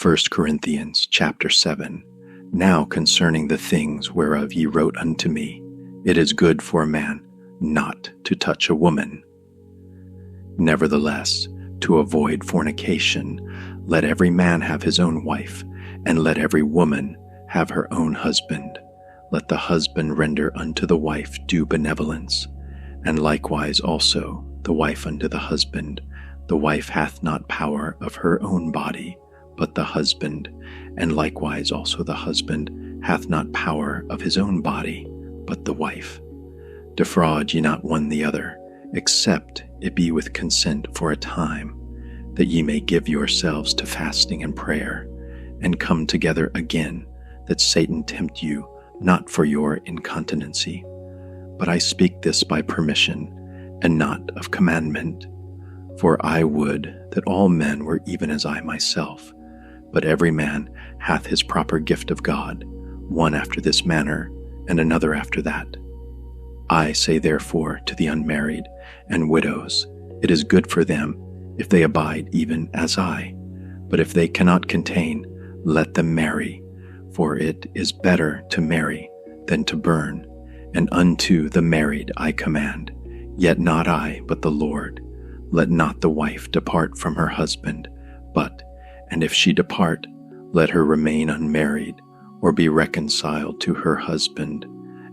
1 Corinthians chapter 7. Now concerning the things whereof ye wrote unto me, it is good for a man not to touch a woman. Nevertheless, to avoid fornication, let every man have his own wife, and let every woman have her own husband. Let the husband render unto the wife due benevolence, and likewise also the wife unto the husband. The wife hath not power of her own body, but the husband, and likewise also the husband hath not power of his own body, but the wife. Defraud ye not one the other, except it be with consent for a time, that ye may give yourselves to fasting and prayer, and come together again, that Satan tempt you not for your incontinency. But I speak this by permission, and not of commandment. For I would that all men were even as I myself, but every man hath his proper gift of God, one after this manner, and another after that. I say therefore to the unmarried and widows, it is good for them if they abide even as I. But if they cannot contain, let them marry, for it is better to marry than to burn. And unto the married I command, yet not I, but the Lord, let not the wife depart from her husband, but, and if she depart, let her remain unmarried, or be reconciled to her husband,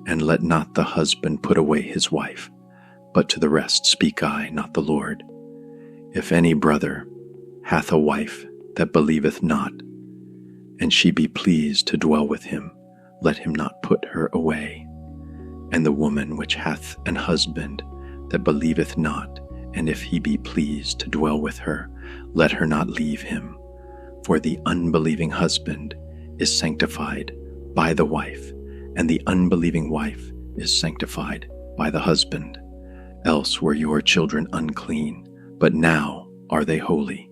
and let not the husband put away his wife. But to the rest speak I, not the Lord. If any brother hath a wife that believeth not, and she be pleased to dwell with him, let him not put her away. And the woman which hath an husband that believeth not, and if he be pleased to dwell with her, let her not leave him. For the unbelieving husband is sanctified by the wife, and the unbelieving wife is sanctified by the husband. Else were your children unclean, but now are they holy.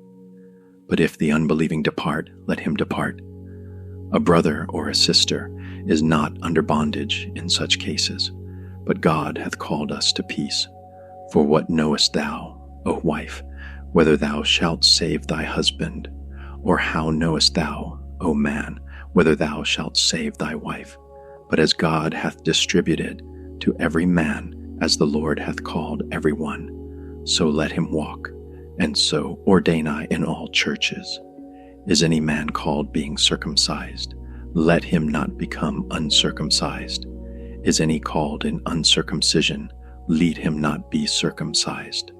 But if the unbelieving depart, let him depart. A brother or a sister is not under bondage in such cases, but God hath called us to peace. For what knowest thou, O wife, whether thou shalt save thy husband? Or how knowest thou, O man, whether thou shalt save thy wife? But as God hath distributed to every man, as the Lord hath called every one, so let him walk, and so ordain I in all churches. Is any man called being circumcised? Let him not become uncircumcised. Is any called in uncircumcision? Let him not be circumcised.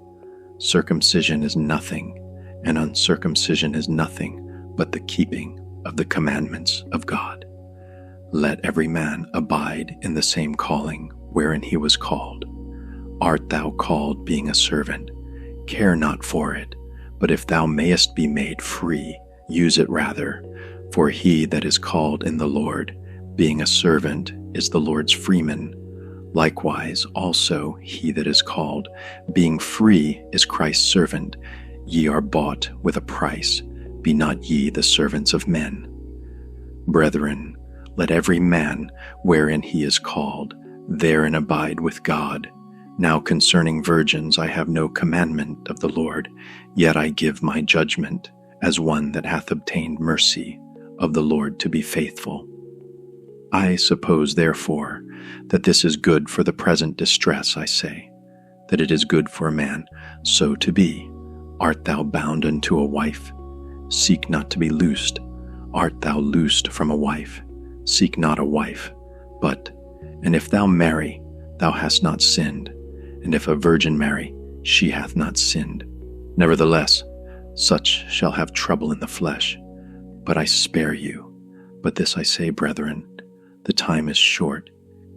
Circumcision is nothing, and uncircumcision is nothing but the keeping of the commandments of God. Let every man abide in the same calling wherein he was called. Art thou called being a servant? Care not for it, but if thou mayest be made free, use it rather. For he that is called in the Lord, being a servant, is the Lord's freeman. Likewise also he that is called, being free, is Christ's servant. Ye are bought with a price. Be not ye the servants of men. Brethren, let every man, wherein he is called, therein abide with God. Now concerning virgins I have no commandment of the Lord, yet I give my judgment, as one that hath obtained mercy of the Lord to be faithful. I suppose, therefore, that this is good for the present distress, I say, that it is good for a man so to be. Art thou bound unto a wife? Seek not to be loosed. Art thou loosed from a wife? Seek not a wife. But, and if thou marry, thou hast not sinned, and if a virgin marry, she hath not sinned. Nevertheless, such shall have trouble in the flesh. But I spare you. But this I say, brethren, the time is short.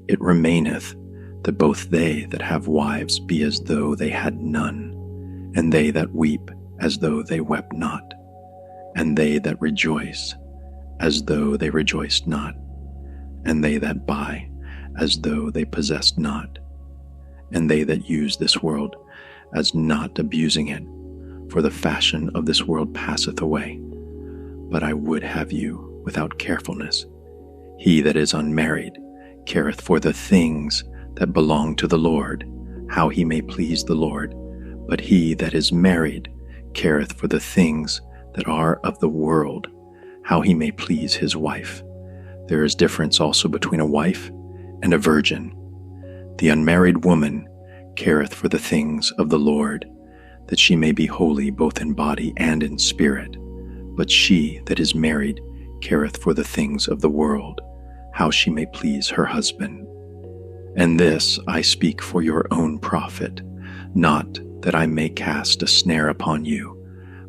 It remaineth that both they that have wives be as though they had none, and they that weep as though they wept not, and they that rejoice as though they rejoiced not, and they that buy as though they possessed not, and they that use this world as not abusing it, for the fashion of this world passeth away. But I would have you without carefulness. He that is unmarried careth for the things that belong to the Lord, how he may please the Lord. But he that is married careth for the things that are of the world, how he may please his wife. There is difference also between a wife and a virgin. The unmarried woman careth for the things of the Lord, that she may be holy both in body and in spirit. But she that is married careth for the things of the world, how she may please her husband. And this I speak for your own profit, not that I may cast a snare upon you,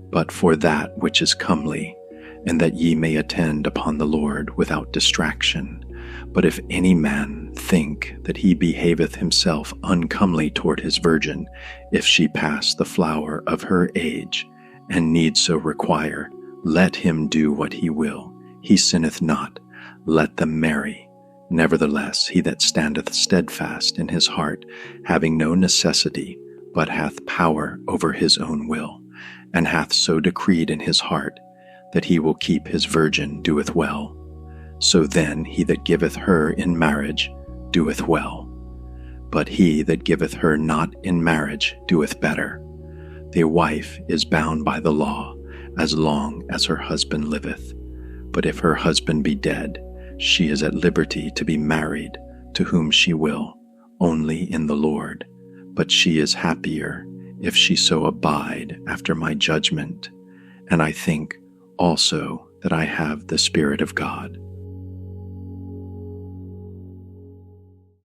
but for that which is comely, and that ye may attend upon the Lord without distraction. But if any man think that he behaveth himself uncomely toward his virgin, if she pass the flower of her age, and need so require, let him do what he will. He sinneth not, let them marry. Nevertheless, he that standeth steadfast in his heart, having no necessity, but hath power over his own will, and hath so decreed in his heart, that he will keep his virgin, doeth well. So then he that giveth her in marriage doeth well. But he that giveth her not in marriage doeth better. The wife is bound by the law, as long as her husband liveth. But if her husband be dead, she is at liberty to be married to whom she will, only in the Lord. But she is happier if she so abide after my judgment. And I think also that I have the Spirit of God.